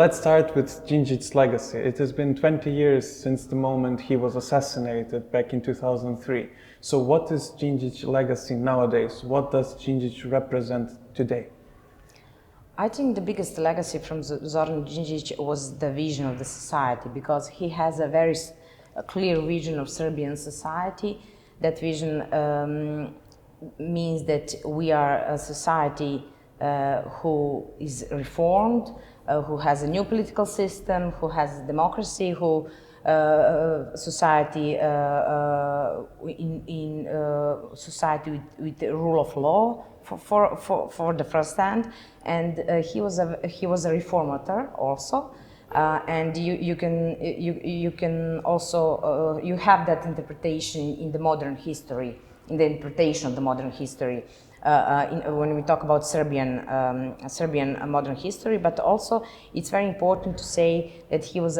Let's start with Djindjic's legacy. It has been 20 years since the moment he was assassinated back in 2003. So what is Djindjic's legacy nowadays? What does Djindjic represent today? I think the biggest legacy from Zoran Djindjic was the vision of the society, because he has a very clear vision of Serbian society. That vision means that we are a society who is reformed, who has a new political system, who has democracy, who society in society with the rule of law for the first hand, and he was a reformator also, and you can also you have that interpretation in the modern history, in the interpretation of the modern history. When we talk about Serbian modern history, but also it's very important to say that he was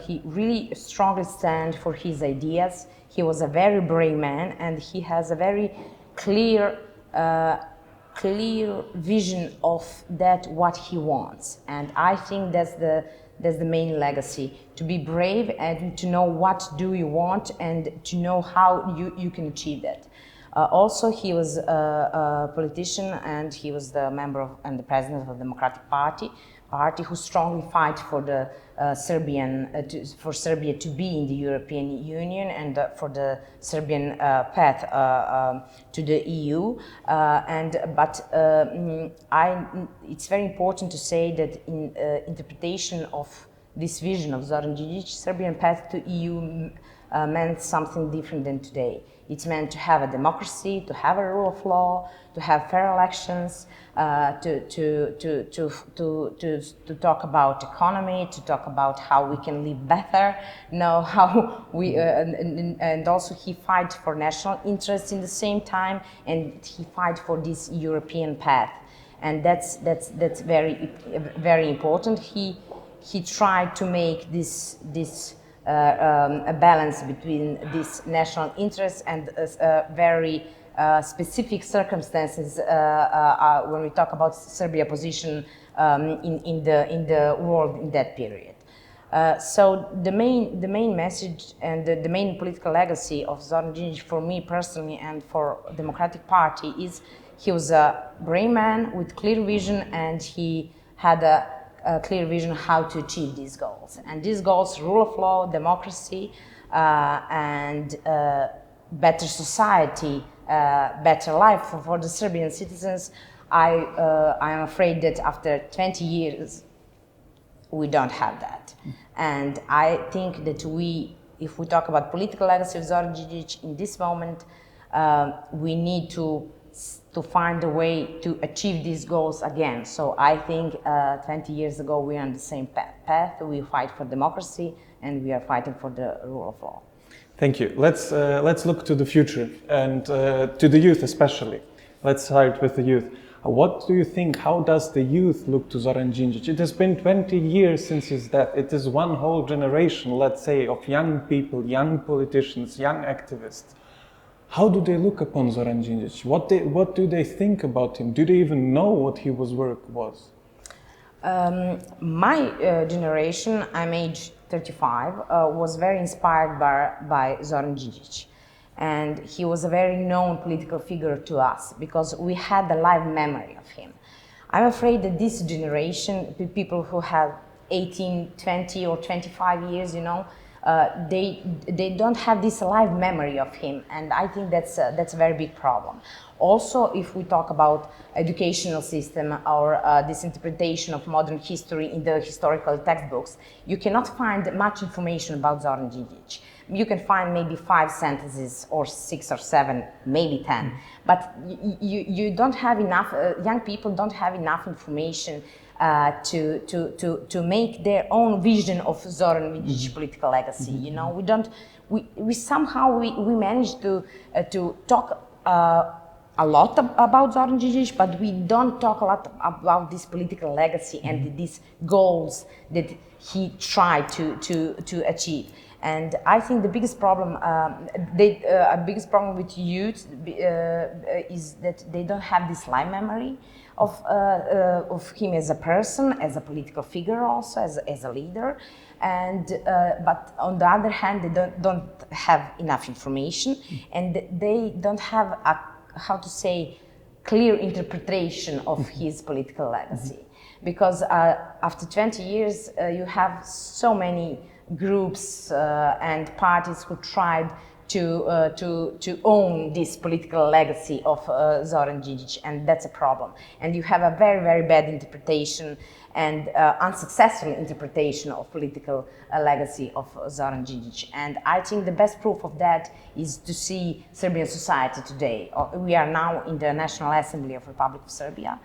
he really strongly stand for his ideas. He was a very brave man, and he has a very clear vision of that what he wants. And I think that's the main legacy: to be brave and to know what do you want and to know how you can achieve that. Also, he was a politician, and he was the member of and the president of the Democratic Party who strongly fight for the for Serbia to be in the European Union and for the Serbian path to the EU. It's very important to say that in interpretation of this vision of Zoran Djindjic, Serbian path to EU meant something different than today. It's meant to have a democracy, to have a rule of law, to have fair elections, to talk about economy, to talk about how we can live better, know how we, and also he fight for national interests in the same time, and he fight for this European path, and that's very important. He tried to make this a balance between these national interests and very specific circumstances when we talk about Serbia position in the world in that period. So the main message and the main political legacy of Zoran Djindjic for me personally and for Democratic Party is he was a brave man with clear vision, and he had a clear vision how to achieve these goals. And these goals: rule of law, democracy, and better society, better life for the Serbian citizens. I am afraid that after 20 years, we don't have that. And I think that if we talk about political legacy of Zoran Djindjic in this moment, we need to find a way to achieve these goals again. So I think 20 years ago we are on the same path. We fight for democracy, and we are fighting for the rule of law. Thank you. Let's look to the future and to the youth especially. Let's start with the youth. What do you think? How does the youth look to Zoran Djindjic? It has been 20 years since his death. It is one whole generation, let's say, of young people, young politicians, young activists. How do they look upon Zoran Djindjic? What do they think about him? Do they even know what his work was? My generation, I'm age 35, was very inspired by Zoran Djindjic. And he was a very known political figure to us because we had the live memory of him. I'm afraid that this generation, people who have 18, 20 or 25 years, they don't have this live memory of him, and I think that's a very big problem. Also, if we talk about educational system or this interpretation of modern history in the historical textbooks, you cannot find much information about Zoran Djindjic. You can find maybe 5 sentences or 6 or 7, maybe 10, but you don't have enough. Young people don't have enough information to make their own vision of Zoran Djindjic political legacy. We somehow managed to talk a lot about Zoran Djindjic, but we don't talk a lot about this political legacy and these goals that he tried to achieve. And I think the biggest problem, biggest problem with youth is that they don't have this live memory of him as a person, as a political figure, also as a leader. And but on the other hand, they don't have enough information, and they don't have a, how to say, clear interpretation of his political legacy. Because after 20 years, you have so many groups and parties who tried to own this political legacy of Zoran Djindjic, and that's a problem. And you have a very, very bad interpretation and unsuccessful interpretation of political legacy of Zoran Djindjic. And I think the best proof of that is to see Serbian society today. We are now in the National Assembly of Republic of Serbia.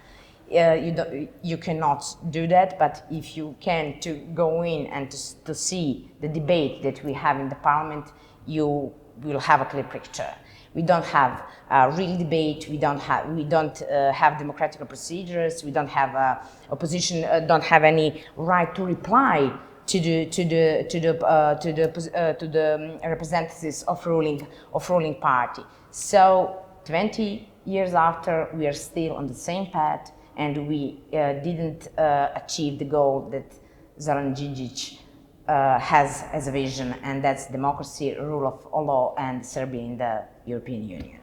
You cannot do that, but if you can to go in and to see the debate that we have in the parliament, you will have a clear picture. We don't have a real debate. We don't have democratic procedures. We don't have opposition. Don't have any right to reply to the representatives of ruling party. So 20 years after, we are still on the same path, and we didn't achieve the goal that Zoran Djindjic has as a vision, and that's democracy, rule of law, and Serbia in the European Union.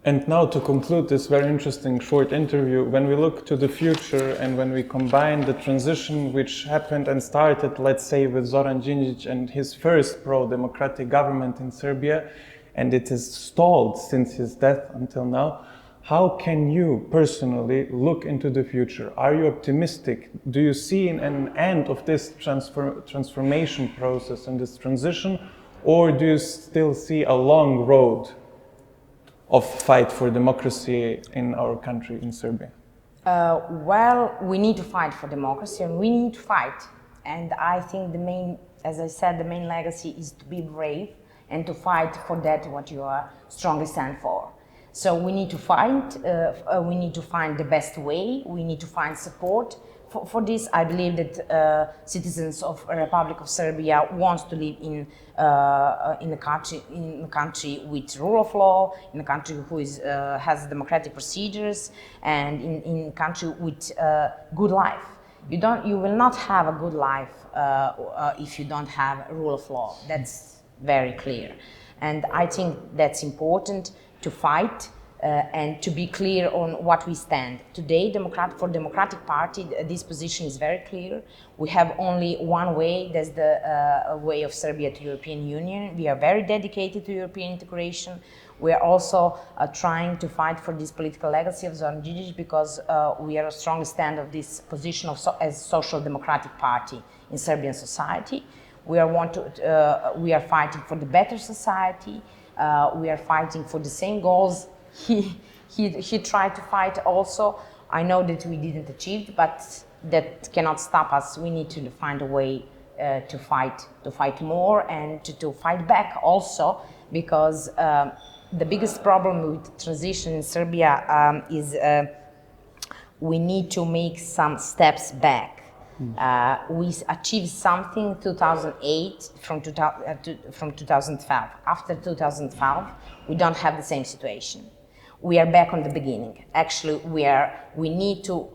And now, to conclude this very interesting short interview, when we look to the future and when we combine the transition which happened and started, let's say, with Zoran Djindjic and his first pro-democratic government in Serbia, and it is stalled since his death until now, how can you personally look into the future? Are you optimistic? Do you see an end of this transformation process and this transition, or do you still see a long road of fight for democracy in our country, in Serbia? Well, we need to fight for democracy, and we need to fight. And I think as I said, the main legacy is to be brave and to fight for that what you are strongly stand for. So we need to fight, we need to find the best way, we need to find support. For this, I believe that citizens of the Republic of Serbia want to live in a country with rule of law, in a country who has democratic procedures, and in a country with good life. You will not have a good life if you don't have a rule of law. That's very clear. And I think that's important to fight and to be clear on what we stand. Today, for Democratic Party, this position is very clear. We have only one way, that's the way of Serbia to European Union. We are very dedicated to European integration. We are also trying to fight for this political legacy of Zoran Djindjic because we are a strong stand of this position as social democratic party in Serbian society. We are fighting for the better society. We are fighting for the same goals he tried to fight also. I know that we didn't achieve, but that cannot stop us. We need to find a way to fight more and to fight back also, because the biggest problem with transition in Serbia is we need to make some steps back. We achieved something 2008 from 2012. After 2012, we don't have the same situation. We are back on the beginning. Actually, we need to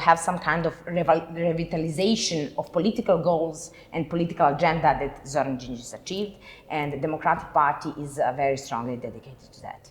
have some kind of revitalization of political goals and political agenda that Zoran Djindjic achieved, and the Democratic Party is very strongly dedicated to that.